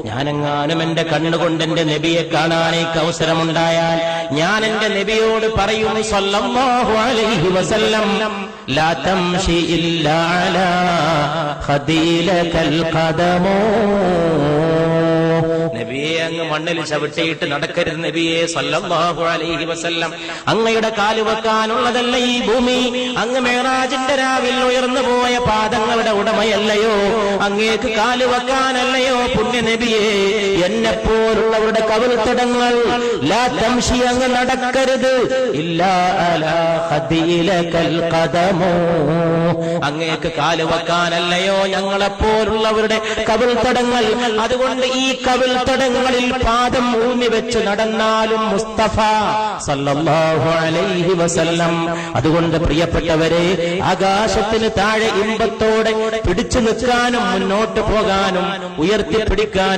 ഞാനെങ്ങാനും എന്റെ കണ്ണുകൊണ്ട് എന്റെ നബിയെ കാണാൻ എനിക്ക് അവസരമുണ്ടായാൽ ഞാൻ എന്റെ നബിയോട് പറയും സല്ലല്ലാഹു അലൈഹി വസല്ലം ലാ തംശി ഇല്ലാ അലാ ഖദീലകൽ ഖദമോ. നബിയെ അങ്ങ് മണ്ണിൽ ചവിട്ടിയിട്ട് നടക്കരുത് നബിയെ സല്ലല്ലാഹു അലൈഹി വസല്ലം. അങ്ങയുടെ കാല് വെക്കാനുള്ളതല്ല ഈ ഭൂമി. അങ്ങ് മേറാജിന്റെ രാവിൽ ഉയർന്നു പോയ പാദങ്ങളുടെ ഉടമയല്ലയോ? അങ്ങേക്ക് കാല് വെക്കാനല്ലയോ പുണ്യ നബിയെ? എന്നെപ്പോലുള്ളവരുടെ കവിൾത്തടങ്ങൾ ലാ തംശി അങ്ങ് നടക്കരുത് ഇല്ലാ അലാ ഖദീലകൽ ഖദമോ. അങ്ങേക്ക് കാല് വെക്കാനല്ലയോ ഞങ്ങളെപ്പോലുള്ളവരുടെ കവിൾത്തടങ്ങൾ? അതുകൊണ്ട് ഈ കവിൾത്തടങ്ങളിൽ പാദം ഊന്നി വെച്ച് നടന്നാലും മുസ്തഫ സല്ലല്ലാഹു അലൈഹി വസല്ലം. അതുകൊണ്ട് പ്രിയപ്പെട്ടവരെ, ആകാശത്തിന് താഴെ ഇമ്പത്തോടെ പിടിച്ചു നിൽക്കാനും മുന്നോട്ട് പോകാനും ഉയർത്തിപ്പിടിക്കാനും